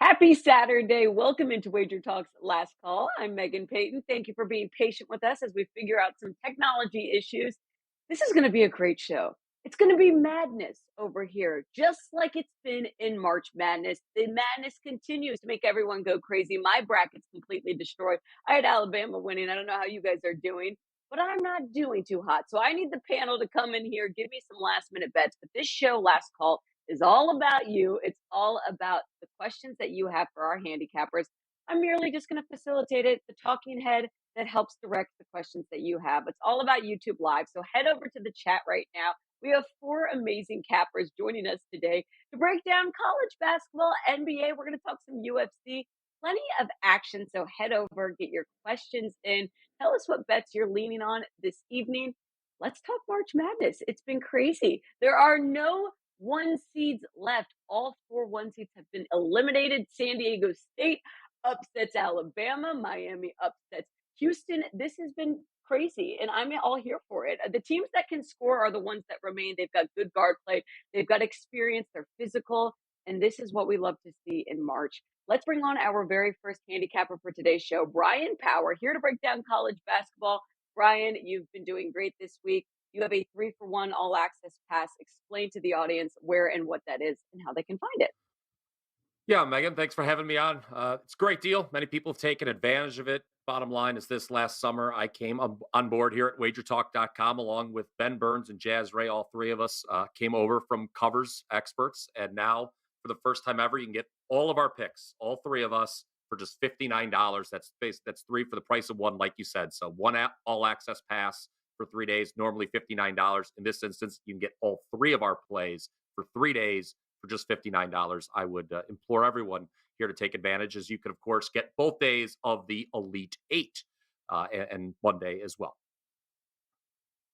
Happy Saturday. Welcome into WagerTalk's Last Call. I'm Meghan Payton. Thank you for being patient with us as we figure out some technology issues. This is going to be a great show. It's going to be madness over here, just like it's been in March Madness. The madness continues to make everyone go crazy. My bracket's completely destroyed. I had Alabama winning. I don't know how you guys are doing, but I'm not doing too hot. So I need the panel to come in here, give me some last minute bets. But this show, Last Call, is all about you. It's all about the questions that you have for our handicappers. I'm merely just going to facilitate it, the talking head that helps direct the questions that you have. It's all about YouTube Live. So head over to the chat right now. We have four amazing cappers joining us today to break down college basketball, NBA. We're going to talk some UFC, plenty of action. So head over, get your questions in. Tell us what bets you're leaning on this evening. Let's talk March Madness. It's been crazy. There are no one seeds left. All four one seeds have been eliminated. San Diego State upsets Alabama. Miami upsets Houston. This has been crazy, and I'm all here for it. The teams that can score are the ones that remain. They've got good guard play. They've got experience. They're physical, and this is what we love to see in March. Let's bring on our very first handicapper for today's show, Bryan Power, here to break down college basketball. Bryan, you've been doing great this week. You have a 3-for-1 all access pass. Explain to the audience where and what that is and how they can find it. Yeah, Megan, thanks for having me on. It's a great deal. Many people have taken advantage of it. Bottom line is this last summer, I came on board here at WagerTalk.com along with Ben Burns and Jazz Ray. All three of us came over from covers experts. And now, for the first time ever, you can get all of our picks, all three of us, for just $59. That's three for the price of one, like you said. So one all access pass for 3 days, normally $59. In this instance, you can get all three of our plays for 3 days for just $59. I would implore everyone here to take advantage, as you can, of course, get both days of the Elite Eight and one day as well.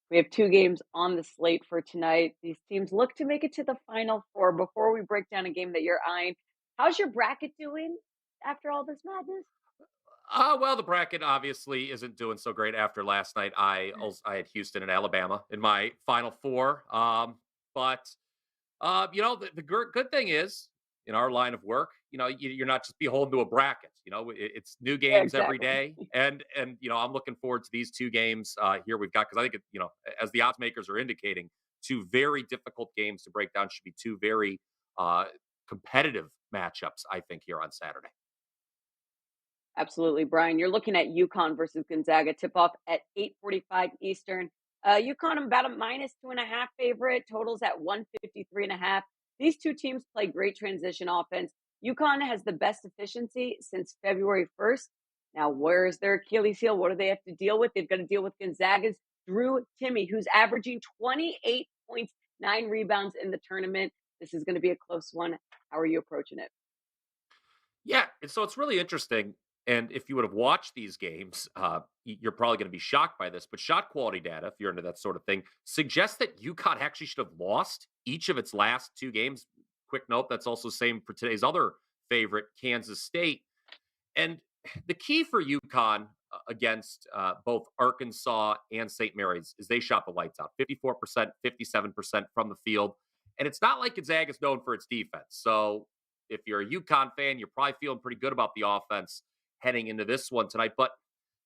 We have two games on the slate for tonight. These teams look to make it to the Final Four. Before we break down a game that you're eyeing, how's your bracket doing after all this madness? Well, the bracket obviously isn't doing so great after last night. I had Houston and Alabama in my Final Four. But the good thing is, in our line of work, you're not just beholden to a bracket. It's new Yeah, games every exactly. day, and I'm looking forward to these two games here we've got, because I think as the odds makers are indicating, two very difficult games to break down. Should be two very competitive matchups, I think, here on Saturday. Absolutely, Bryan. You're looking at UConn versus Gonzaga. Tip off at 8:45 Eastern. UConn about a -2.5 favorite. Totals at 153.5. These two teams play great transition offense. UConn has the best efficiency since February 1st. Now, where's their Achilles heel? What do they have to deal with? They've got to deal with Gonzaga's Drew Timme, who's averaging 28 points, 9 rebounds in the tournament. This is going to be a close one. How are you approaching it? Yeah, and so it's really interesting. And if you would have watched these games, you're probably going to be shocked by this. But shot quality data, if you're into that sort of thing, suggests that UConn actually should have lost each of its last two games. Quick note, that's also the same for today's other favorite, Kansas State. And the key for UConn against both Arkansas and St. Mary's is they shot the lights out, 54%, 57% from the field. And it's not like Gonzaga is known for its defense. So if you're a UConn fan, you're probably feeling pretty good about the offense heading into this one tonight. But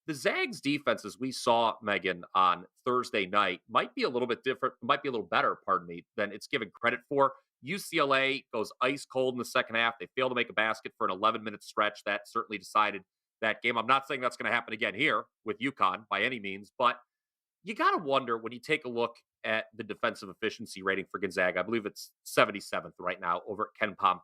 the Zags defense, as we saw, Megan, on Thursday night, might be a little bit different, might be a little better, pardon me, than it's given credit for. UCLA goes ice cold in the second half. They fail to make a basket for an 11-minute stretch. That certainly decided that game. I'm not saying that's going to happen again here with UConn by any means, but you got to wonder when you take a look at the defensive efficiency rating for Gonzaga. I believe it's 77th right now over at KenPom.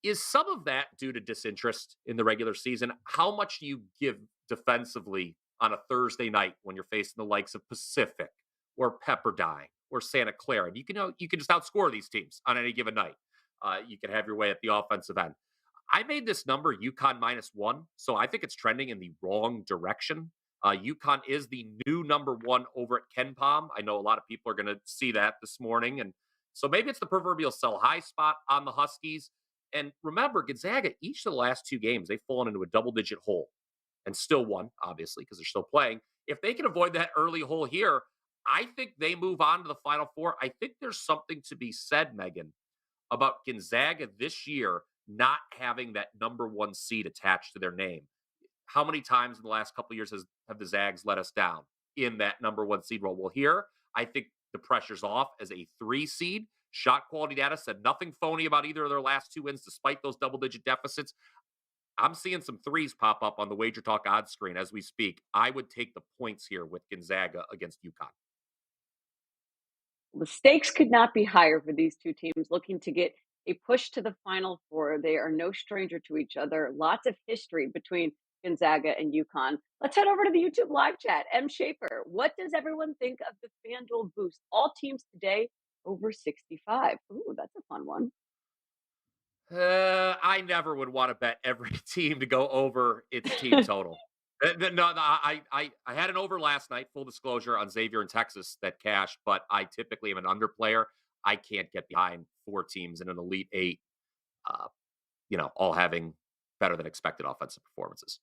Is some of that due to disinterest in the regular season? How much do you give defensively on a Thursday night when you're facing the likes of Pacific or Pepperdine or Santa Clara? And you can just outscore these teams on any given night. You can have your way at the offensive end. I made this number UConn -1, so I think it's trending in the wrong direction. UConn is the new number one over at KenPom. I know a lot of people are going to see that this morning, and so maybe it's the proverbial sell high spot on the Huskies. And remember, Gonzaga, each of the last two games, they've fallen into a double-digit hole and still won, obviously, because they're still playing. If they can avoid that early hole here, I think they move on to the Final Four. I think there's something to be said, Megan, about Gonzaga this year not having that number one seed attached to their name. How many times in the last couple of years have the Zags let us down in that number one seed role? Well, here, I think the pressure's off as a 3 seed. Shot quality data said nothing phony about either of their last 2 wins, despite those double-digit deficits. I'm seeing some threes pop up on the Wager Talk odds screen as we speak. I would take the points here with Gonzaga against UConn. The stakes could not be higher for these two teams looking to get a push to the Final Four. They are no stranger to each other. Lots of history between Gonzaga and UConn. Let's head over to the YouTube live chat. M. Schaefer, what does everyone think of the FanDuel boost? All teams today over 65. Ooh, that's a fun one. I never would want to bet every team to go over its team total. I had an over last night, full disclosure, on Xavier in Texas that cashed, but I typically am an under player. I can't get behind 4 teams in an Elite 8, all having better than expected offensive performances.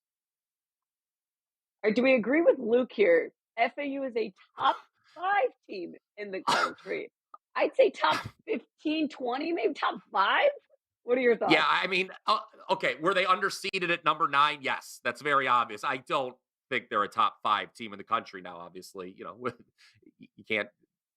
Or do we agree with Luke here? FAU is a top 5 team in the country. I'd say top 15, 20, maybe top 5. What are your thoughts? Yeah, I mean, okay, were they underseeded at number 9? Yes, that's very obvious. I don't think they're a top 5 team in the country now, obviously. You can't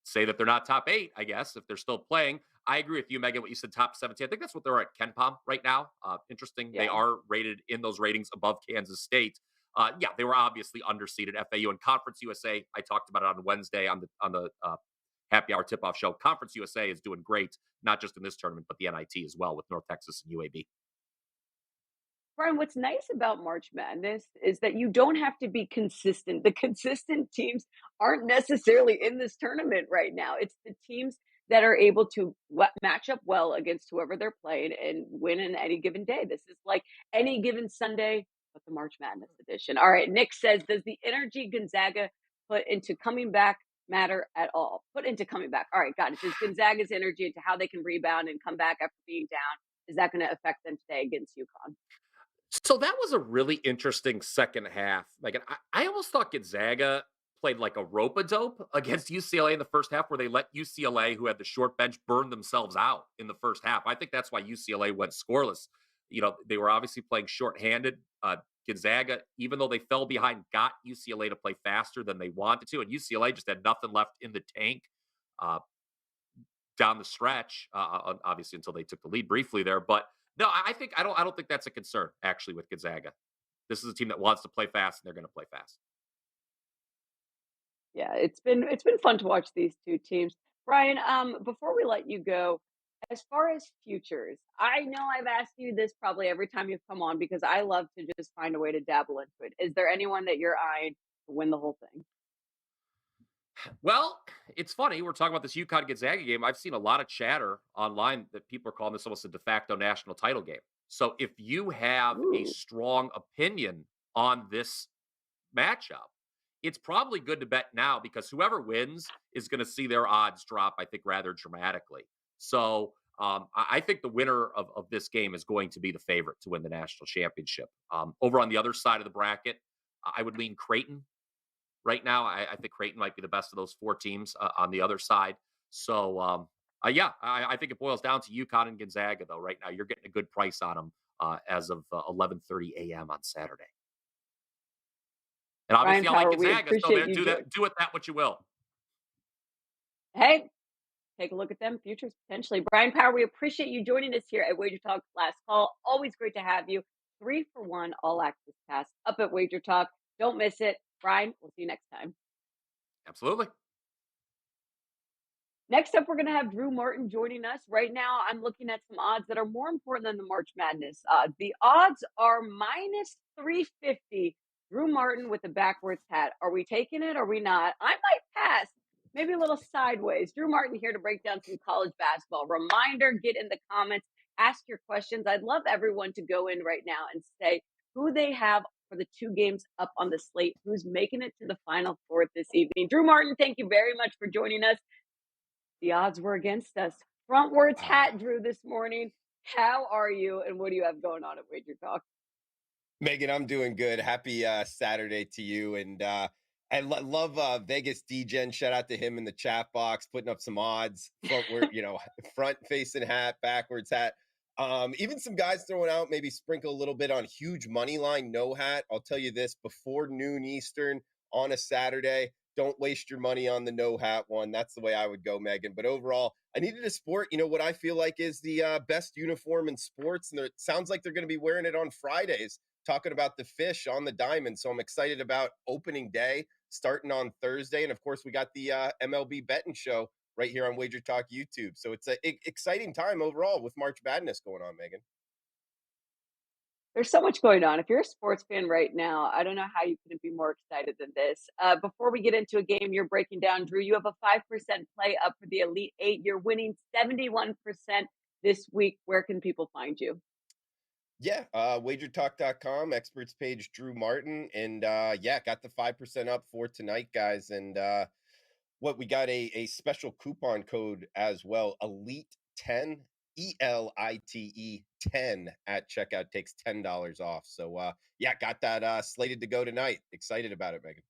say that they're not top 8, I guess, if they're still playing. I agree with you, Megan, what you said, top 17. I think that's what they're at KenPom right now. Interesting. They Yeah. are rated in those ratings above Kansas State. Yeah, they were obviously underseeded. FAU and Conference USA, I talked about it on Wednesday on the Happy Hour tip-off show. Conference USA is doing great, not just in this tournament, but the NIT as well with North Texas and UAB. Brian, what's nice about March Madness is that you don't have to be consistent. The consistent teams aren't necessarily in this tournament right now. It's the teams that are able to match up well against whoever they're playing and win in any given day. This is like any given Sunday, but the March Madness edition. All right, Nick says, does the energy Gonzaga put into coming back matter at all? Put into coming back. All right, got it. Does Gonzaga's energy into how they can rebound and come back after being down, is that going to affect them today against UConn? So that was a really interesting second half. Like, I almost thought Gonzaga played like a rope-a-dope against UCLA in the first half, where they let UCLA, who had the short bench, burn themselves out in the first half. I think that's why UCLA went scoreless. They were obviously playing shorthanded. Gonzaga, even though they fell behind, got UCLA to play faster than they wanted to, and UCLA just had nothing left in the tank down the stretch. Obviously, until they took the lead briefly there, but no, I don't think that's a concern actually with Gonzaga. This is a team that wants to play fast, and they're going to play fast. Yeah, it's been fun to watch these two teams. Brian, before we let you go, as far as futures, I know I've asked you this probably every time you've come on because I love to just find a way to dabble into it. Is there anyone that you're eyeing to win the whole thing? Well, it's funny. We're talking about this UConn Gonzaga game. I've seen a lot of chatter online that people are calling this almost a de facto national title game. So if you have a Ooh, strong opinion on this matchup, it's probably good to bet now because whoever wins is going to see their odds drop, I think, rather dramatically. So I think the winner of this game is going to be the favorite to win the national championship. Over on the other side of the bracket, I would lean Creighton right now. I think Creighton might be the best of those 4 teams on the other side. So, yeah, I think it boils down to UConn and Gonzaga, though. Right now, you're getting a good price on them as of 11:30 a.m. on Saturday. And Bryan obviously, I like Power, we Gonzaga, so appreciate you. do with that what you will. Hey, take a look at them futures potentially. Bryan Power, we appreciate you joining us here at Wager Talk Last Call. Always great to have you. 3-for-1 all access pass up at Wager Talk. Don't miss it. Brian, we'll see you next time. Absolutely. Next up, we're going to have Drew Martin joining us. Right now, I'm looking at some odds that are more important than the March Madness. The odds are minus 350. Drew Martin with the backwards hat. Are we taking it or are we not? I might pass. Maybe a little sideways. Drew Martin here to break down some college basketball. Reminder, get in the comments, ask your questions. I'd love everyone to go in right now and say who they have for the 2 games up on the slate, who's making it to the Final Four this evening. Drew Martin, thank you very much for joining us. The odds were against us. Frontwards hat, Drew, this morning. How are you, and what do you have going on at Wager Talk? Megan, I'm doing good. Happy Saturday to you. And I love Vegas DGen. Shout out to him in the chat box, putting up some odds. Front facing hat, backwards hat. Even some guys throwing out, maybe sprinkle a little bit on huge money line, no hat. I'll tell you this, before noon Eastern on a Saturday, don't waste your money on the no hat one. That's the way I would go, Megan. But overall, I needed a sport, what I feel like is the best uniform in sports. And it sounds like they're going to be wearing it on Fridays, talking about the fish on the diamond. So I'm excited about opening day starting on Thursday. And of course, we got the MLB betting show right here on Wager Talk YouTube. So it's an exciting time overall with March Madness going on, Megan. There's so much going on. If you're a sports fan right now, I don't know how you couldn't be more excited than this. Before we get into a game you're breaking down, Drew, you have a 5% play up for the Elite Eight. You're winning 71% this week. Where can people find you? Yeah, wagertalk.com, experts page Drew Martin. And yeah, got the 5% up for tonight, guys. And what we got a special coupon code as well, Elite 10, ELITE 10 at checkout, takes $10 off. So yeah, got that slated to go tonight. Excited about it, Megan.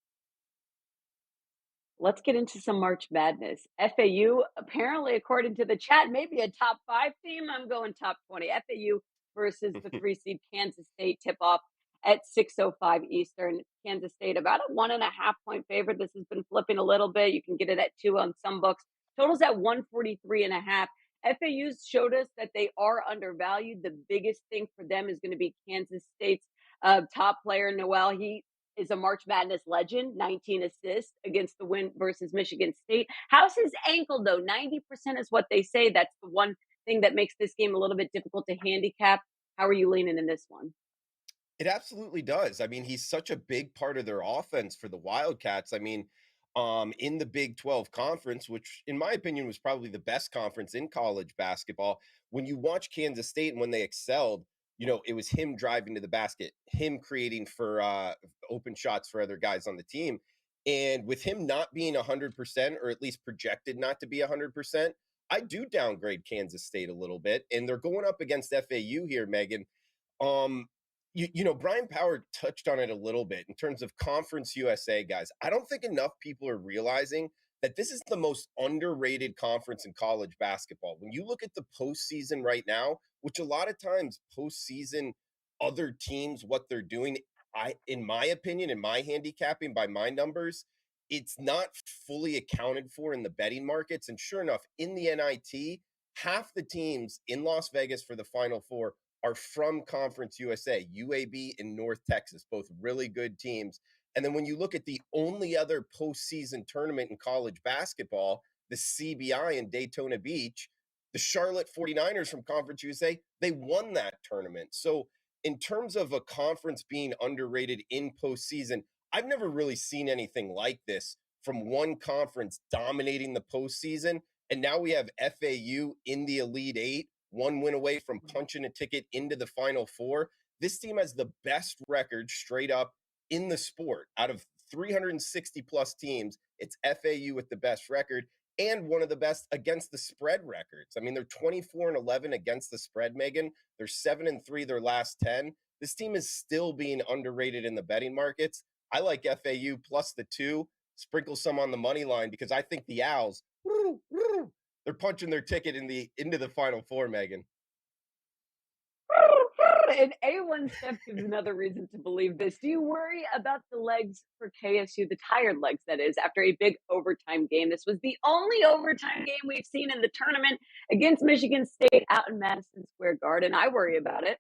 Let's get into some March Madness. FAU, apparently, according to the chat, maybe a top 5 team. I'm going top 20. FAU versus the 3 seed Kansas State tip off at 6:05 Eastern. Kansas State about a 1.5 point favorite. This has been flipping a little bit. You can get it at 2 on some books. Totals at 143.5. FAU's showed us that they are undervalued. The biggest thing for them is going to be Kansas State's top player, Noel. He is a March Madness legend, 19 assists against the win versus Michigan State. How's his ankle, though? 90% is what they say. That's the one thing that makes this game a little bit difficult to handicap. How are you leaning in this one? It absolutely does. I mean, he's such a big part of their offense for the Wildcats. I mean, in the Big 12 conference, which in my opinion was probably the best conference in college basketball, when you watch Kansas State and when they excelled, it was him driving to the basket, him creating for open shots for other guys on the team. And with him not being 100%, or at least projected not to be 100%, I do downgrade Kansas State a little bit. And they're going up against FAU here, Megan. Um, Bryan Power touched on it a little bit in terms of Conference USA, guys. I don't think enough people are realizing that this is the most underrated conference in college basketball. When you look at the postseason right now, which a lot of times postseason, other teams, what they're doing, in my opinion, in my handicapping by my numbers, it's not fully accounted for in the betting markets. And sure enough, in the NIT, half the teams in Las Vegas for the Final Four are from Conference USA, UAB and North Texas, both really good teams. And then when you look at the only other postseason tournament in college basketball, the CBI in Daytona Beach, the Charlotte 49ers from Conference USA, they won that tournament. So in terms of a conference being underrated in postseason, I've never really seen anything like this from one conference dominating the postseason. And now we have FAU in the Elite Eight, one win away from punching a ticket into the Final Four. This team has the best record straight up in the sport. Out of 360 plus teams, it's FAU with the best record and one of the best against the spread records. I mean, they're 24-11 against the spread, Megan. They're 7-3 their last 10. This team is still being underrated in the betting markets. I like FAU plus the 2. Sprinkle some on the money line because I think the Owls, they're punching their ticket into the Final Four, Megan. And A1 Steph gives another reason to believe this. Do you worry about the legs for KSU, the tired legs, that is, after a big overtime game? This was the only overtime game we've seen in the tournament against Michigan State out in Madison Square Garden. I worry about it.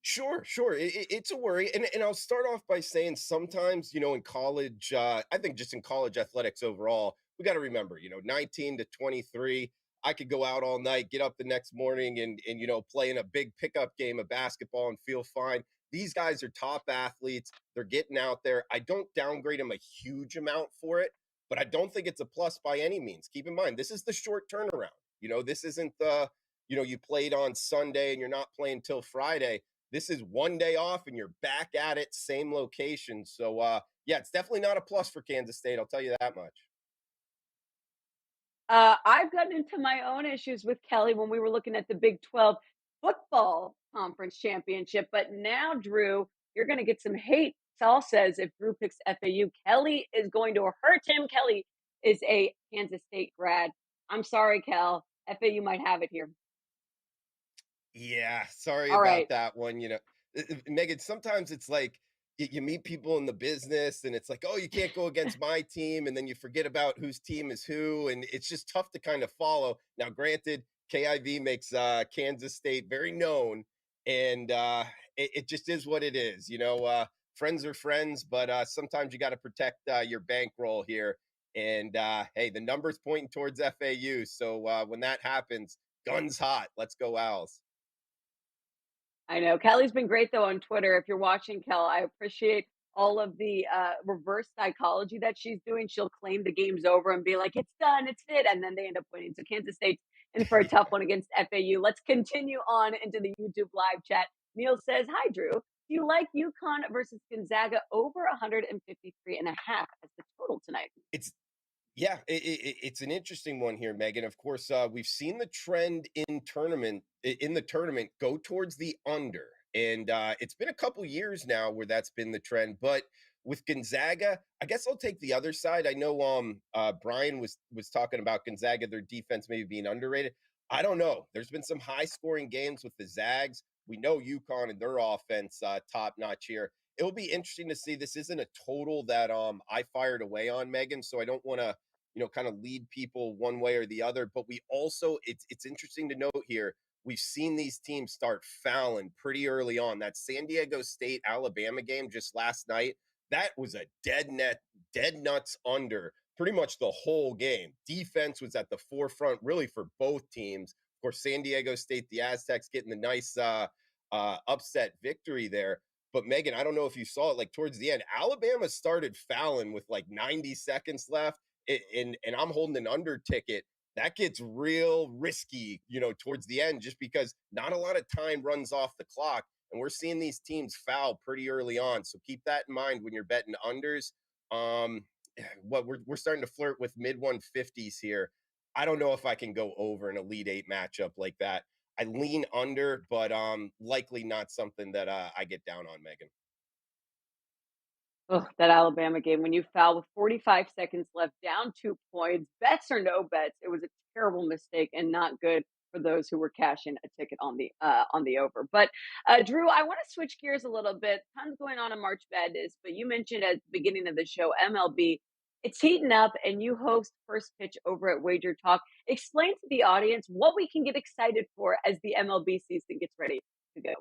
Sure. It's a worry. And I'll start off by saying sometimes, in college, I think just in college athletics overall, we got to remember, 19 to 23, I could go out all night, get up the next morning and play in a big pickup game of basketball and feel fine. These guys are top athletes. They're getting out there. I don't downgrade them a huge amount for it, but I don't think it's a plus by any means. Keep in mind, this is the short turnaround. This isn't the, you played on Sunday and you're not playing till Friday. This is one day off and you're back at it, same location. So, yeah, it's definitely not a plus for Kansas State. I'll tell you that much. I've gotten into my own issues with Kelly when we were looking at the Big 12 football conference championship. But now, Drew, you're going to get some hate. Saul says if Drew picks FAU, Kelly is going to hurt him. Kelly is a Kansas State grad. I'm sorry, Kel. FAU might have it here. Yeah, sorry All about right. that one. Megan, sometimes it's like you meet people in the business and it's like, oh, you can't go against my team. And then you forget about whose team is who. And it's just tough to kind of follow. Now, granted, KIV makes Kansas State very known. And it just is what it is. Friends are friends, but sometimes you got to protect your bankroll here. And hey, the number's pointing towards FAU. So when that happens, guns hot. Let's go, Owls. I know. Kelly's been great though on Twitter. If you're watching, Kel, I appreciate all of the reverse psychology that she's doing. She'll claim the game's over and be like, it's done, it's it. And then they end up winning. So Kansas State's in for a tough one against FAU. Let's continue on into the YouTube live chat. Neil says, hi, Drew. Do you like UConn versus Gonzaga over 153.5 as the total tonight? It's Yeah, it's an interesting one here, Megan. Of course, we've seen the trend in the tournament go towards the under, and it's been a couple years now where that's been the trend. But with Gonzaga, I guess I'll take the other side. I know Bryan was talking about Gonzaga, their defense maybe being underrated. I don't know. There's been some high scoring games with the Zags. We know UConn and their offense top notch here. It'll be interesting to see. This isn't a total that I fired away on, Megan, so I don't want to kind of lead people one way or the other. But we also, it's interesting to note here, we've seen these teams start fouling pretty early on. That San Diego State Alabama game just last night, that was a dead nuts under pretty much the whole game. Defense was at the forefront really for both teams. Of course, San Diego State, the Aztecs getting the nice upset victory there. But Megan, I don't know if you saw it, like towards the end, Alabama started fouling with like 90 seconds left, and I'm holding an under ticket. That gets real risky, towards the end, just because not a lot of time runs off the clock. And we're seeing these teams foul pretty early on. So keep that in mind when you're betting unders. Um, what we're starting to flirt with mid 150s here. I don't know if I can go over an Elite Eight matchup like that. I lean under, but likely not something that I get down on, Megan. Oh, that Alabama game when you foul with 45 seconds left, down 2 points, bets or no bets, it was a terrible mistake and not good for those who were cashing a ticket on the over. But Drew, I want to switch gears a little bit. Tons going on in March Madness, but you mentioned at the beginning of the show MLB. It's heating up, and you host First Pitch over at Wager Talk. Explain to the audience what we can get excited for as the MLB season gets ready to go.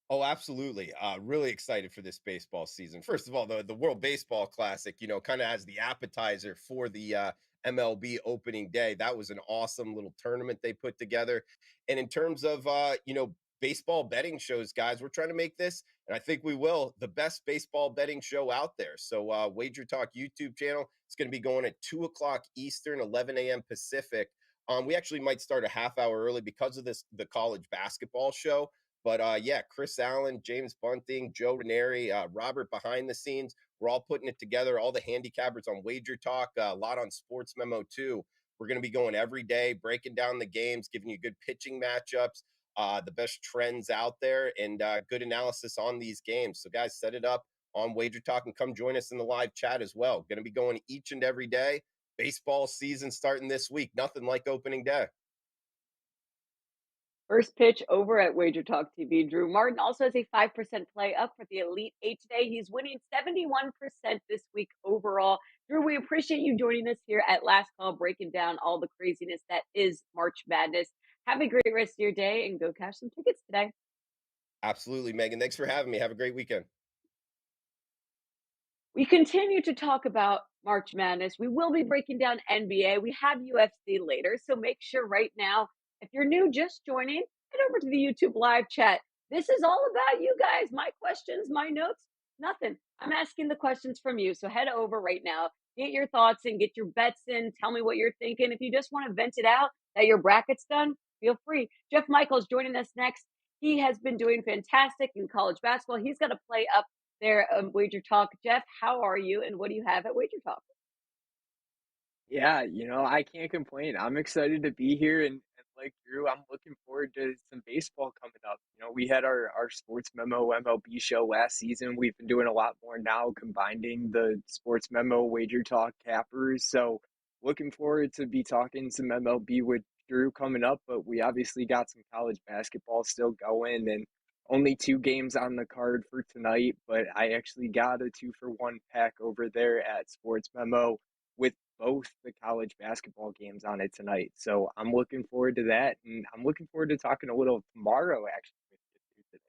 Oh, absolutely. Really excited for this baseball season. First of all, the World Baseball Classic, kind of as the appetizer for the MLB opening day. That was an awesome little tournament they put together. And in terms of baseball betting shows, guys, we're trying to make this, and I think we will, the best baseball betting show out there. So Wager Talk YouTube channel, it's going to be going at 2 o'clock Eastern, 11 a.m. Pacific. We actually might start a half hour early because of the college basketball show. But yeah, Chris Allen, James Bunting, Joe Ranieri, Robert behind the scenes, we're all putting it together. All the handicappers on Wager Talk, a lot on Sports Memo too. We're going to be going every day, breaking down the games, giving you good pitching matchups, the best trends out there, and good analysis on these games. So guys, set it up on Wager Talk and come join us in the live chat as well. Going to be going each and every day. Baseball season starting this week. Nothing like opening day. First pitch over at Wager Talk TV. Drew Martin also has a 5% play up for the Elite Eight today. He's winning 71% this week overall. Drew, we appreciate you joining us here at Last Call, breaking down all the craziness that is March Madness. Have a great rest of your day and go cash some tickets today. Absolutely, Megan. Thanks for having me. Have a great weekend. We continue to talk about March Madness. We will be breaking down NBA. We have UFC later. So make sure right now, if you're new, just joining, head over to the YouTube live chat. This is all about you guys. My questions, my notes, nothing. I'm asking the questions from you. So head over right now, get your thoughts in, get your bets in. Tell me what you're thinking. If you just want to vent it out, that your bracket's done, feel free. Jeff Michaels joining us next. He has been doing fantastic in college basketball. He's got to play up there, Wager Talk. Jeff, how are you, and what do you have at Wager Talk? Yeah, I can't complain. I'm excited to be here, and like Drew, I'm looking forward to some baseball coming up. We had our Sports Memo MLB show last season. We've been doing a lot more now, combining the Sports Memo Wager Talk cappers. So looking forward to be talking some MLB with Drew, coming up, but we obviously got some college basketball still going, and only 2 games on the card for tonight. But I actually got a 2-for-1 pack over there at SportsMemo with both the college basketball games on it tonight. So I'm looking forward to that, and I'm looking forward to talking a little tomorrow actually with you today.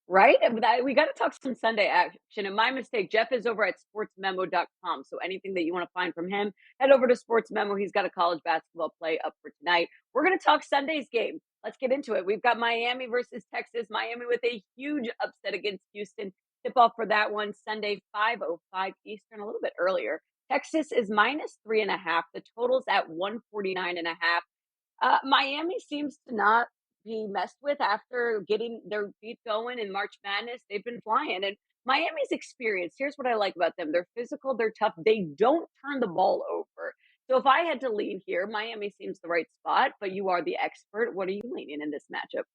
Right? We got to talk some Sunday action. And my mistake, Jeff is over at sportsmemo.com. So anything that you want to find from him, head over to SportsMemo. He's got a college basketball play up for tonight. We're going to talk Sunday's game. Let's get into it. We've got Miami versus Texas. Miami with a huge upset against Houston. Tip off for that one Sunday, 5:05 Eastern, a little bit earlier. Texas is -3.5. The total's at 149.5. Miami seems to not be messed with after getting their feet going in March Madness. They've been flying. And Miami's experience, here's what I like about them. They're physical, they're tough, they don't turn the ball over. So if I had to lean here, Miami seems the right spot, but you are the expert. What are you leaning in this matchup?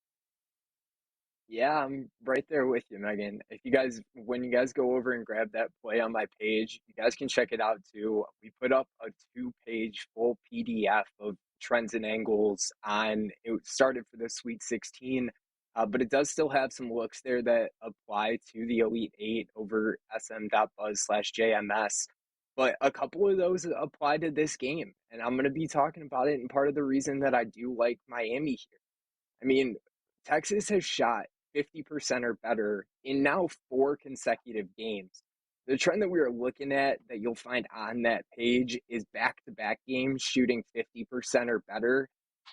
Yeah, I'm right there with you, Megan. If you guys, when you guys go over and grab that play on my page, you guys can check it out too. We put up a 2-page full PDF of trends and angles on it started for the Sweet 16, but it does still have some looks there that apply to the Elite Eight over sm.buzz/JMS. But a couple of those apply to this game, and I'm going to be talking about it. And part of the reason that I do like Miami here, I mean, Texas has shot 50% or better in now 4 consecutive games. The trend that we are looking at that you'll find on that page is back-to-back games shooting 50% or better.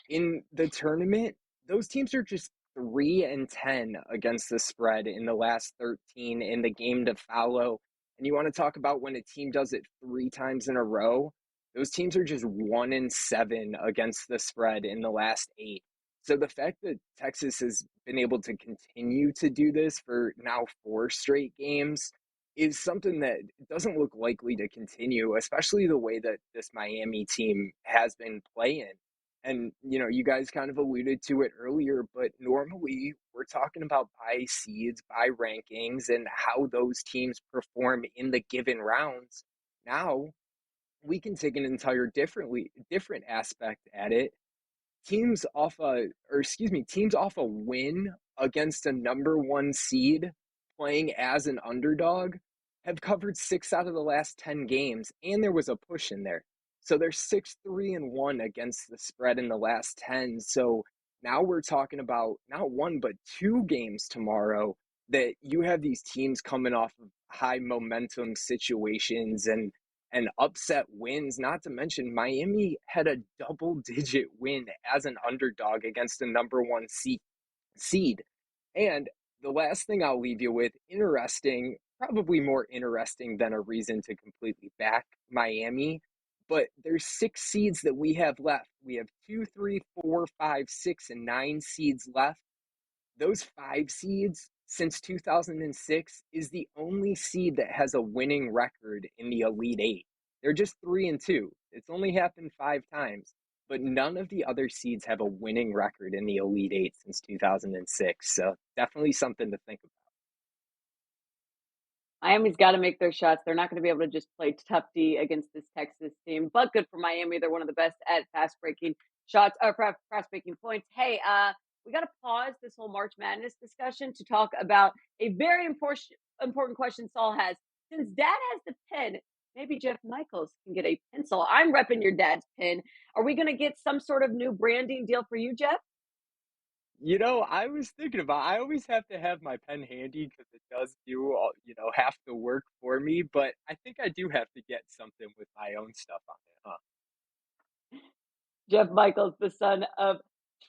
In the tournament, those teams are just 3-10 against the spread in the last 13 in the game to follow. And you want to talk about when a team does it 3 times in a row, those teams are just 1-7 against the spread in the last 8. So the fact that Texas has been able to continue to do this for now 4 straight games is something that doesn't look likely to continue, especially the way that this Miami team has been playing. And, you guys kind of alluded to it earlier, but normally we're talking about by seeds, by rankings, and how those teams perform in the given rounds. Now we can take an different aspect at it. Teams off a win against a number 1 seed playing as an underdog have covered 6 out of the last 10 games, and there was a push in there. So they're 6-3-1 against the spread in the last 10. So now we're talking about not 1 but 2 games tomorrow that you have these teams coming off of high momentum situations and upset wins. Not to mention, Miami had a double-digit win as an underdog against the number 1 seed. And the last thing I'll leave you with, interesting, probably more interesting than a reason to completely back Miami, but there's 6 seeds that we have left. We have 2, 3, 4, 5, 6, and 9 seeds left. Those 5 seeds since 2006 is the only seed that has a winning record in the Elite Eight. They're just 3-2. It's only happened 5 times, but none of the other seeds have a winning record in the Elite Eight since 2006. So definitely something to think about. Miami's got to make their shots. They're not going to be able to just play tough D against this Texas team, but good for Miami. They're one of the best at fast breaking shots or fast breaking points. Hey, we got to pause this whole March Madness discussion to talk about a very important question Saul has. Since Dad has the pen, maybe Jeff Michaels can get a pencil. I'm repping your dad's pen. Are we going to get some sort of new branding deal for you, Jeff? I was thinking about, I always have to have my pen handy because it does do all, half the work for me, but I think I do have to get something with my own stuff on it, huh? Jeff Michaels, the son of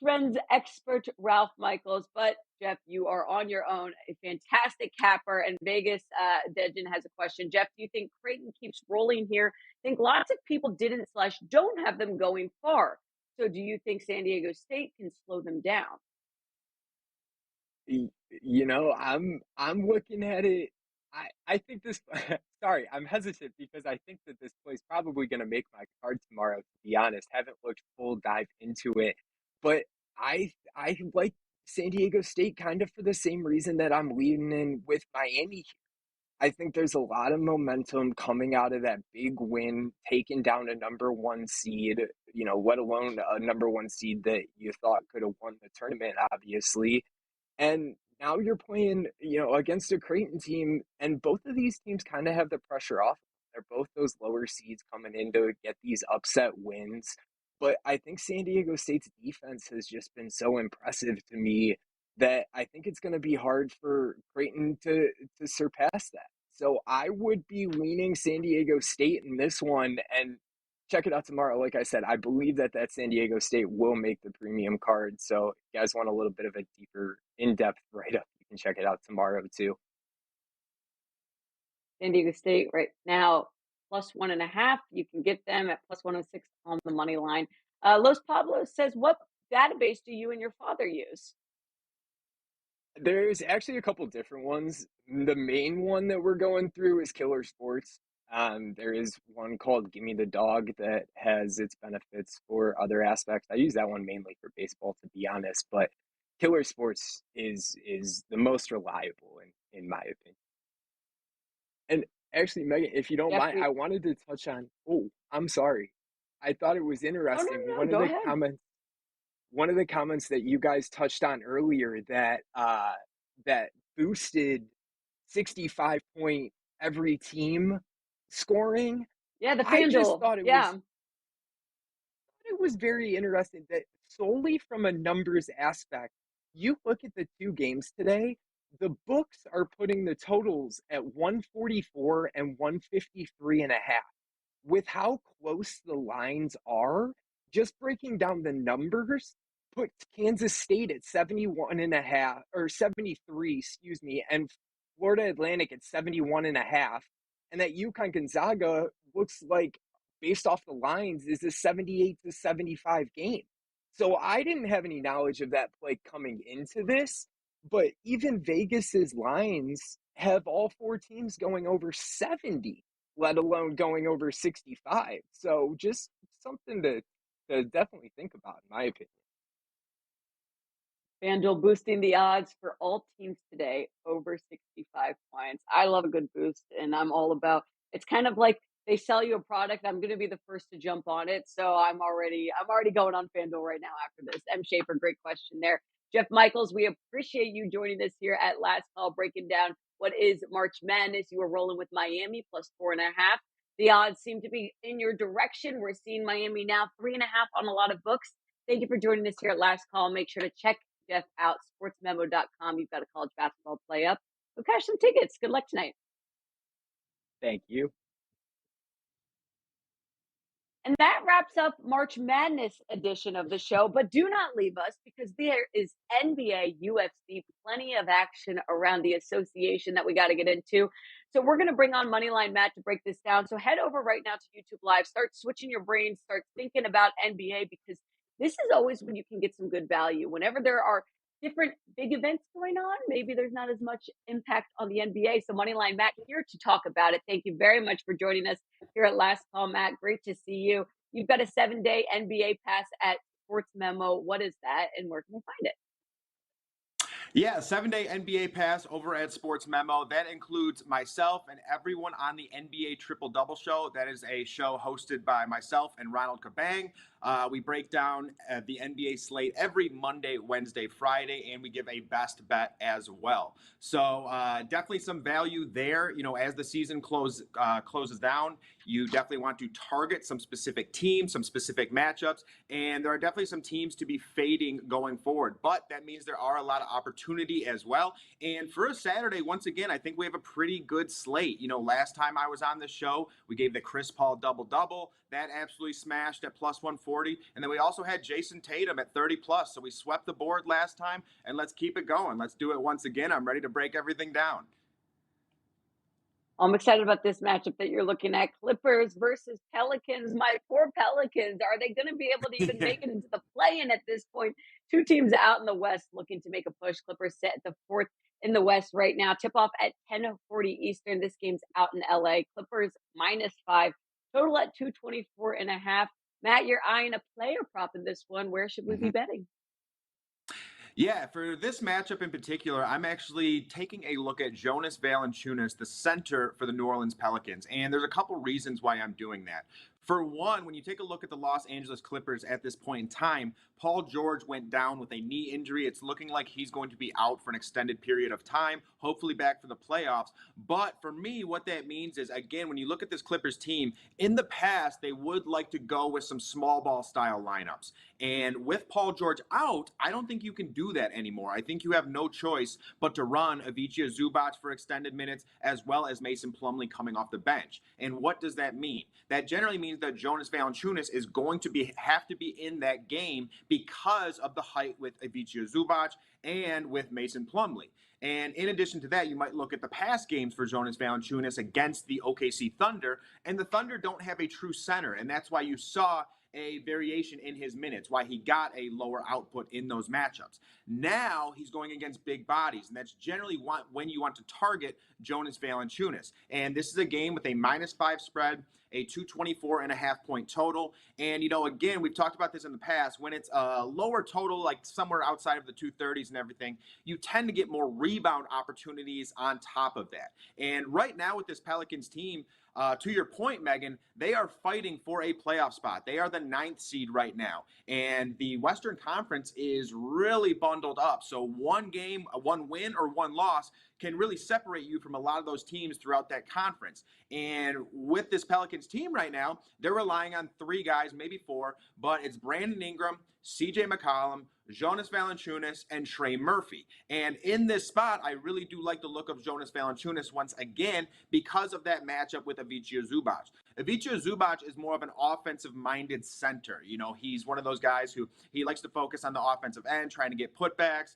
trends expert Ralph Michaels. But Jeff, you are on your own, a fantastic capper. And Vegas, Dejan has a question. Jeff, do you think Creighton keeps rolling here? I think lots of people didn't/don't have them going far. So do you think San Diego State can slow them down? I'm looking at it. I think this. Sorry, I'm hesitant because I think that this play's probably going to make my card tomorrow. To be honest, haven't looked full dive into it, but I like San Diego State kind of for the same reason that I'm leaning in with Miami. I think there's a lot of momentum coming out of that big win, taking down a number 1 seed. let alone a number one seed that you thought could have won the tournament, obviously. And now you're playing, against a Creighton team, and both of these teams kind of have the pressure off. They're both those lower seeds coming in to get these upset wins. But I think San Diego State's defense has just been so impressive to me that I think it's going to be hard for Creighton to surpass that. So I would be leaning San Diego State in this one, and check it out tomorrow. Like I said, I believe that San Diego State will make the premium card. So if you guys want a little bit of a deeper, in-depth write-up, you can check it out tomorrow too. San Diego State right now +1.5. You can get them at +106 on the money line. Los Pablos says, what database do you and your father use? There's actually a couple different ones. The main one that we're going through is Killer Sports. There is one called Gimme the Dog that has its benefits for other aspects. I use that one mainly for baseball, to be honest, but Killer Sports is the most reliable in my opinion. And actually, Megan, if you don't mind, I wanted to touch on. Oh, I'm sorry. I thought it was interesting. No, go ahead. One of the comments that you guys touched on earlier that boosted 65-point every team scoring. Yeah, the I just FanDuel. thought it was very interesting that solely from a numbers aspect, you look at the two games today, the books are putting the totals at 144 and 153 and a half. With how close the lines are, just breaking down the numbers puts Kansas State at 71 and a half, or 73, excuse me, and Florida Atlantic at 71 and a half. And that UConn Gonzaga looks like, based off the lines, is a 78 to 75 game. So I didn't have any knowledge of that play coming into this, but even Vegas's lines have all four teams going over 70, let alone going over 65. So just something to definitely think about, in my opinion. FanDuel boosting the odds for all teams today over 65 points. I love a good boost, and I'm all about. It's kind of like they sell you a product. I'm going to be the first to jump on it, so I'm already going on FanDuel right now after this. M. Schaefer, great question there. Jeff Michaels, we appreciate you joining us here at Last Call, breaking down what is March Madness. You are rolling with Miami +4.5. The odds seem to be in your direction. We're seeing Miami now 3.5 on a lot of books. Thank you for joining us here at Last Call. Make sure to check Jeff out, sportsmemo.com. You've got a college basketball play up. Go cash some tickets. Good luck tonight. Thank you. And that wraps up March Madness edition of the show. But do not leave us, because there is NBA, UFC, plenty of action around the association that we got to get into. So we're going to bring on Moneyline Matt to break this down. So head over right now to YouTube Live. Start switching your brain. Start thinking about NBA, because this is always when you can get some good value. Whenever there are different big events going on, maybe there's not as much impact on the NBA. So Moneyline Matt here to talk about it. Thank you very much for joining us here at Last Call, Matt. Great to see you. You've got a 7-day NBA pass at SportsMemo. What is that, and where can we find it? Yeah, 7-day NBA pass over at SportsMemo. That includes myself and everyone on the NBA Triple Double Show. That is a show hosted by myself and Ronald Kabang. We break down the NBA slate every Monday, Wednesday, Friday, and we give a best bet as well. So definitely some value there. As the season closes down, you definitely want to target some specific teams, some specific matchups, and there are definitely some teams to be fading going forward. But that means there are a lot of opportunity as well. And for a Saturday, once again, I think we have a pretty good slate. Last time I was on the show, we gave the Chris Paul double-double. That absolutely smashed at +140. And then we also had Jason Tatum at 30+. So we swept the board last time, and let's keep it going. Let's do it once again. I'm ready to break everything down. I'm excited about this matchup that you're looking at. Clippers versus Pelicans. My poor Pelicans. Are they going to be able to even make it into the play-in at this point? Two teams out in the West looking to make a push. Clippers set at the 4th in the West right now. Tip-off at 10:40 Eastern. This game's out in LA. Clippers -5. Total at 224.5. Matt, you're eyeing a player prop in this one. Where should we be betting? Yeah, for this matchup in particular, I'm actually taking a look at Jonas Valanciunas, the center for the New Orleans Pelicans. And there's a couple reasons why I'm doing that. For one, when you take a look at the Los Angeles Clippers at this point in time, Paul George went down with a knee injury. It's looking like he's going to be out for an extended period of time, hopefully back for the playoffs. But for me, what that means is, again, when you look at this Clippers team, in the past, they would like to go with some small ball style lineups. And with Paul George out, I don't think you can do that anymore. I think you have no choice but to run Ivica Zubac for extended minutes, as well as Mason Plumlee coming off the bench. And what does that mean? That generally means that Jonas Valanciunas is going to have to be in that game because of the height with Ivica Zubac and with Mason Plumlee. And in addition to that, you might look at the past games for Jonas Valanciunas against the OKC Thunder, and the Thunder don't have a true center, and that's why you saw a variation in his minutes, why he got a lower output in those matchups. Now he's going against big bodies, and that's generally when you want to target Jonas Valanciunas. And this is a game with a -5 spread, a 224.5 point total. And, again, we've talked about this in the past. When it's a lower total, like somewhere outside of the 230s and everything, you tend to get more rebound opportunities on top of that. And right now with this Pelicans team, to your point, Megan, they are fighting for a playoff spot. They are the 9th seed right now. And the Western Conference is really bundled up. So one game, one win or one loss can really separate you from a lot of those teams throughout that conference. And with this Pelicans team right now, they're relying on 3 guys, maybe 4, but it's Brandon Ingram, CJ McCollum, Jonas Valanciunas, and Trey Murphy. And in this spot, I really do like the look of Jonas Valanciunas once again because of that matchup with Ivica Zubac. Ivica Zubac is more of an offensive-minded center. He's one of those guys who he likes to focus on the offensive end, trying to get putbacks,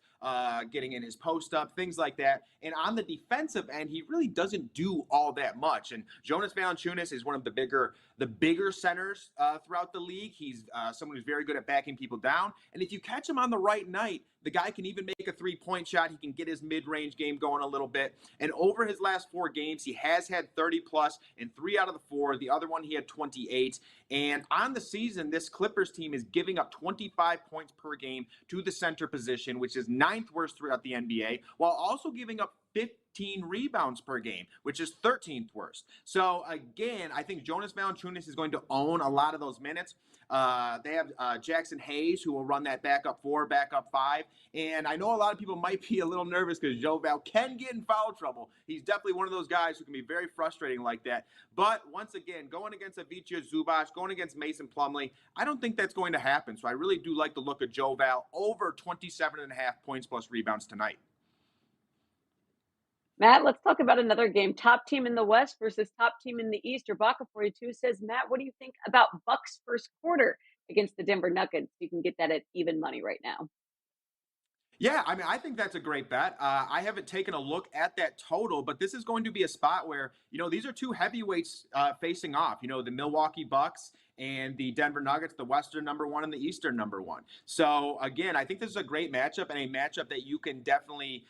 getting in his post-up, things like that. And on the defensive end, he really doesn't do all that much. And Jonas Valanciunas is one of the bigger centers throughout the league. He's someone who's very good at backing people down. And if you catch him on the right night, the guy can even make a 3-point shot. He can get his mid-range game going a little bit. And over his last 4 games, he has had 30-plus in 3 out of the 4. The other one, he had 28. And on the season, this Clippers team is giving up 25 points per game to the center position, which is 9th worst throughout the NBA, while also giving up 15 rebounds per game, which is 13th worst. So again, I think Jonas Valanciunas is going to own a lot of those minutes. They have Jackson Hayes, who will run that backup 4, backup 5. And I know a lot of people might be a little nervous because Joe Val can get in foul trouble. He's definitely one of those guys who can be very frustrating like that. But once again, going against Ivica Zubac, going against Mason Plumlee, I don't think that's going to happen. So I really do like the look of Joe Val over 27.5 points plus rebounds tonight. Matt, let's talk about another game. Top team in the West versus top team in the East. Baka42 says, Matt, what do you think about Bucks first quarter against the Denver Nuggets? You can get that at even money right now. Yeah, I think that's a great bet. I haven't taken a look at that total, but this is going to be a spot where, these are 2 heavyweights facing off, the Milwaukee Bucks and the Denver Nuggets, the Western number 1 and the Eastern number 1. So again, I think this is a great matchup and a matchup that you can definitely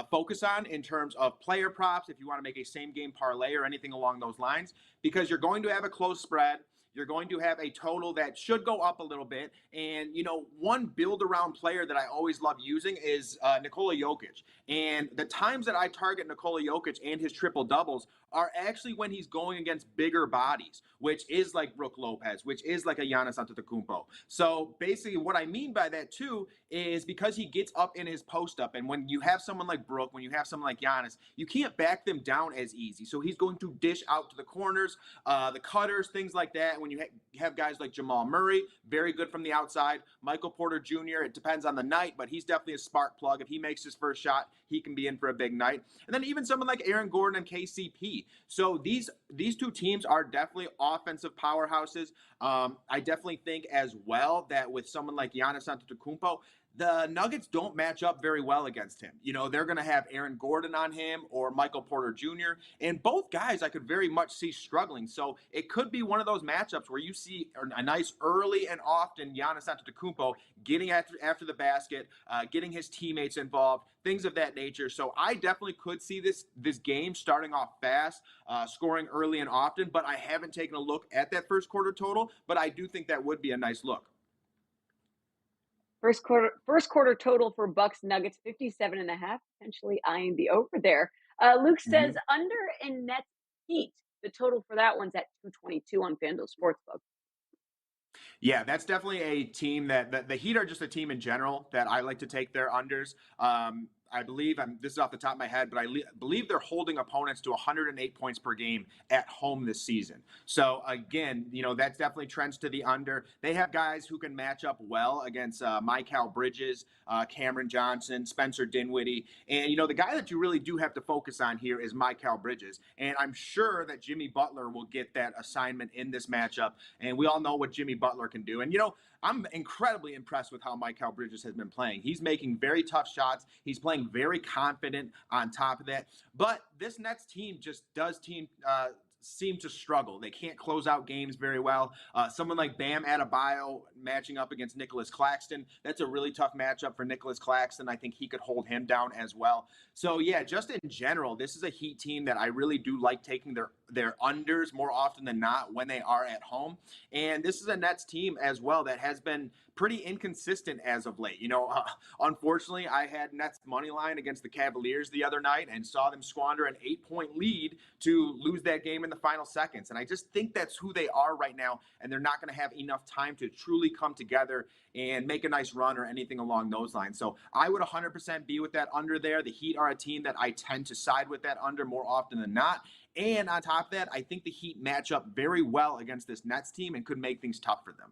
focus on in terms of player props if you want to make a same game parlay or anything along those lines, because you're going to have a close spread. You're going to have a total that should go up a little bit. And, one build-around player that I always love using is Nikola Jokic. And the times that I target Nikola Jokic and his triple-doubles are actually when he's going against bigger bodies, which is like Brook Lopez, which is like a Giannis Antetokounmpo. So basically what I mean by that, too, is because he gets up in his post-up. And when you have someone like Brook, when you have someone like Giannis, you can't back them down as easy. So he's going to dish out to the corners, the cutters, things like that. When you have guys like Jamal Murray, very good from the outside. Michael Porter Jr., it depends on the night, but he's definitely a spark plug. If he makes his first shot, he can be in for a big night. And then even someone like Aaron Gordon and KCP. So these 2 teams are definitely offensive powerhouses. I definitely think as well that with someone like Giannis Antetokounmpo, the Nuggets don't match up very well against him. They're going to have Aaron Gordon on him or Michael Porter Jr., and both guys I could very much see struggling. So it could be one of those matchups where you see a nice early and often Giannis Antetokounmpo getting after the basket, getting his teammates involved, things of that nature. So I definitely could see this game starting off fast, scoring early and often, but I haven't taken a look at that first quarter total, but I do think that would be a nice look. First quarter total for Bucks Nuggets 57.5, potentially eyeing the over there. Luke says under in Nets Heat. The total for that one's at 222 on FanDuel Sportsbook. Yeah, that's definitely a team that the Heat are just a team in general that I like to take their unders. I believe this is off the top of my head, but believe they're holding opponents to 108 points per game at home this season. So again, that's definitely trends to the under. They have guys who can match up well against Michael Bridges, Cameron Johnson, Spencer Dinwiddie, and the guy that you really do have to focus on here is Michael Bridges, and I'm sure that Jimmy Butler will get that assignment in this matchup. And we all know what Jimmy Butler can do. And I'm incredibly impressed with how Michael Bridges has been playing. He's making very tough shots. He's playing very confident on top of that. But this Nets team just does seem to struggle. They can't close out games very well. Someone like Bam Adebayo matching up against Nicholas Claxton, that's a really tough matchup for Nicholas Claxton. I think he could hold him down as well. So yeah, just in general, this is a Heat team that I really do like taking their unders more often than not when they are at home. And this is a Nets team as well that has been pretty inconsistent as of late. Unfortunately, I had Nets money line against the Cavaliers the other night and saw them squander an 8-point lead to lose that game in the final seconds. And I just think that's who they are right now, and they're not going to have enough time to truly come together and make a nice run or anything along those lines. So I would 100% be with that under there. The Heat are a team that I tend to side with that under more often than not. And on top of that, I think the Heat match up very well against this Nets team and could make things tough for them.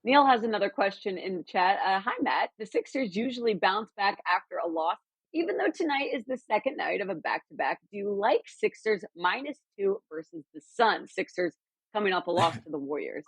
Neil has another question in the chat. Hi, Matt. The Sixers usually bounce back after a loss, even though tonight is the second night of a back-to-back. Do you like Sixers -2 versus the Suns? Sixers coming off a loss to the Warriors.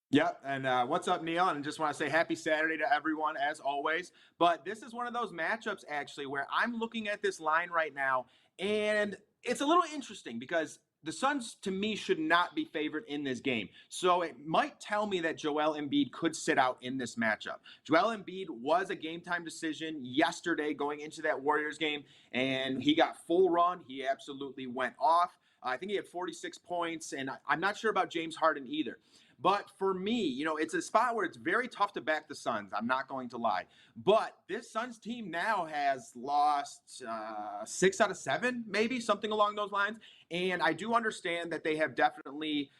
Yep. And what's up, Neil? And just want to say happy Saturday to everyone, as always. But this is one of those matchups, actually, where I'm looking at this line right now, and it's a little interesting because the Suns, to me, should not be favored in this game. So it might tell me that Joel Embiid could sit out in this matchup. Joel Embiid was a game-time decision yesterday going into that Warriors game, and he got full run. He absolutely went off. I think he had 46 points, and I'm not sure about James Harden either. But for me, it's a spot where it's very tough to back the Suns. I'm not going to lie. But this Suns team now has lost 6 out of 7, maybe, something along those lines. And I do understand that they have definitely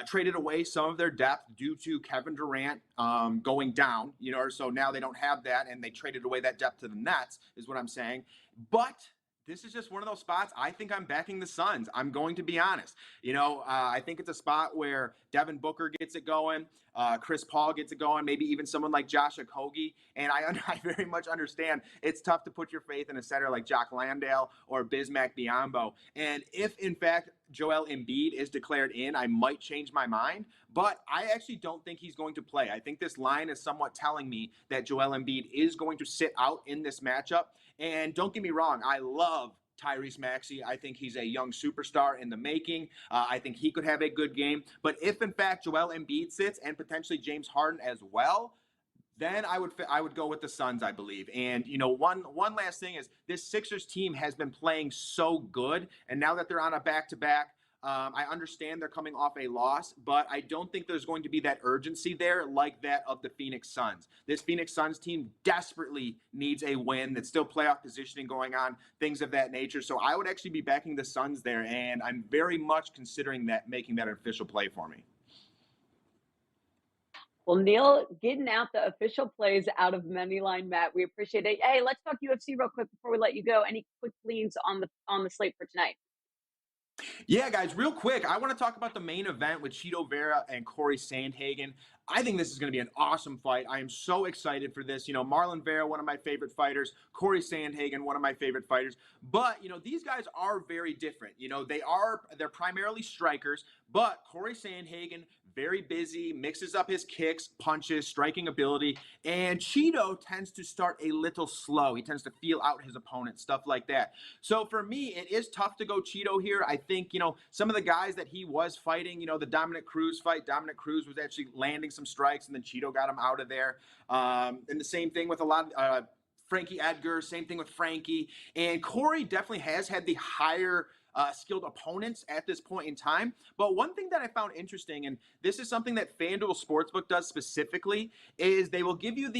traded away some of their depth due to Kevin Durant going down, so now they don't have that, and they traded away that depth to the Nets, is what I'm saying. But this is just one of those spots. I think I'm backing the Suns. I'm going to be honest. I think it's a spot where Devin Booker gets it going, Chris Paul gets it going, maybe even someone like Josh Okogie. And I very much understand it's tough to put your faith in a center like Jock Landale or Bismack Biyombo. And if, in fact, Joel Embiid is declared in, I might change my mind. But I actually don't think he's going to play. I think this line is somewhat telling me that Joel Embiid is going to sit out in this matchup. And don't get me wrong, I love Tyrese Maxey. I think he's a young superstar in the making. I think he could have a good game. But if, in fact, Joel Embiid sits and potentially James Harden as well, then I would go with the Suns, I believe. And, one last thing is this Sixers team has been playing so good. And now that they're on a back-to-back, I understand they're coming off a loss, but I don't think there's going to be that urgency there like that of the Phoenix Suns. This Phoenix Suns team desperately needs a win. That's still playoff positioning going on, things of that nature. So I would actually be backing the Suns there, and I'm very much considering making that an official play for me. Well, Neil, getting out the official plays out of Moneyline Matt. We appreciate it. Hey, let's talk UFC real quick before we let you go. Any quick leans on the slate for tonight? Yeah, guys, real quick, I want to talk about the main event with Chito Vera and Corey Sandhagen. I think this is going to be an awesome fight. I am so excited for this. Marlon Vera, one of my favorite fighters. Corey Sandhagen, one of my favorite fighters. But, these guys are very different. They're primarily strikers, but Corey Sandhagen, very busy, mixes up his kicks, punches, striking ability. And Chito tends to start a little slow. He tends to feel out his opponent, stuff like that. So for me, it is tough to go Chito here. I think, some of the guys that he was fighting, the Dominic Cruz fight, Dominic Cruz was actually landing some strikes, and then Chito got him out of there. And the same thing with a lot of Frankie Edgar, same thing with Frankie. And Corey definitely has had the higher skilled opponents at this point in time. But one thing that I found interesting, and this is something that FanDuel Sportsbook does specifically, is they will give you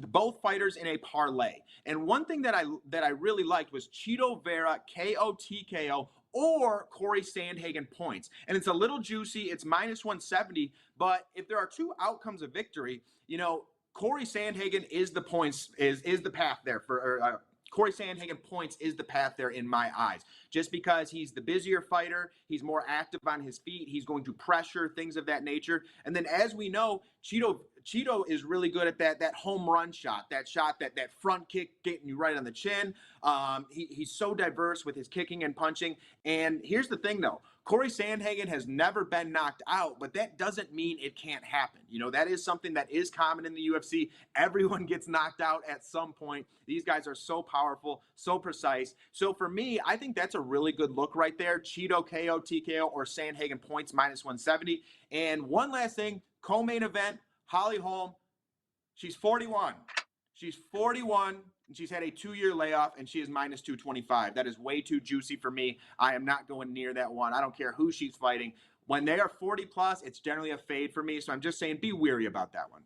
both fighters in a parlay. And one thing that I really liked was Chito Vera, KO TKO or Corey Sandhagen points. And it's a little juicy. It's minus 170. But if there are two outcomes of victory, Corey Sandhagen is the points, is the path there for Corey Sandhagen points is the path there in my eyes. Just because he's the busier fighter, he's more active on his feet, he's going to pressure, things of that nature. And then as we know, Cheeto is really good at that home run shot, that front kick getting you right on the chin. He's so diverse with his kicking and punching. And here's the thing, though. Corey Sandhagen has never been knocked out, but that doesn't mean it can't happen. That is something that is common in the UFC. Everyone gets knocked out at some point. These guys are so powerful, so precise. So for me, I think that's a really good look right there. Cheeto KO, TKO, or Sandhagen points minus 170. And one last thing, co-main event, Holly Holm. She's 41. She's 41. She's had a 2-year layoff, and she is minus 225. That is way too juicy for me. I am not going near that one. I don't care who she's fighting. When they are 40 plus, it's generally a fade for me. So I'm just saying, be weary about that one.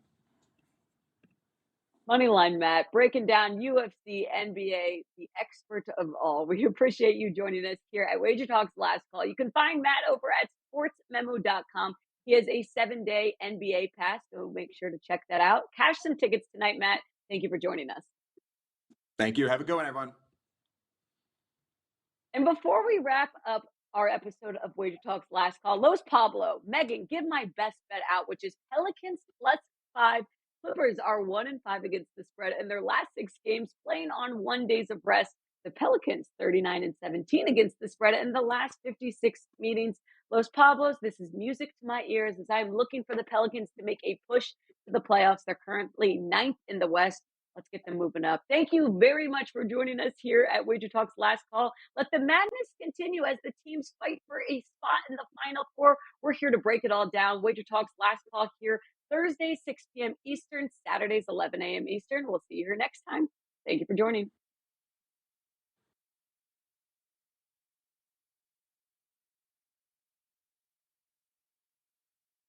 Moneyline Matt, breaking down UFC, NBA, the expert of all. We appreciate you joining us here at WagerTalk's Last Call. You can find Matt over at sportsmemo.com. He has a 7-day NBA pass, so make sure to check that out. Cash some tickets tonight, Matt. Thank you for joining us. Thank you. Have a good one, everyone. And before we wrap up our episode of Wager Talk's Last Call, Los Pablo, Megan, give my best bet out, which is Pelicans +5. Clippers are 1-5 against the spread in their last 6 games, playing on 1 day of rest. The Pelicans 39-17 against the spread in the last 56 meetings. Los Pablos, this is music to my ears as I'm looking for the Pelicans to make a push to the playoffs. They're currently 9th in the West. Let's get them moving up. Thank you very much for joining us here at Wager Talk's Last Call. Let the madness continue as the teams fight for a spot in the Final Four. We're here to break it all down. Wager Talk's Last Call here Thursday, 6 p.m. Eastern, Saturdays, 11 a.m. Eastern. We'll see you here next time. Thank you for joining.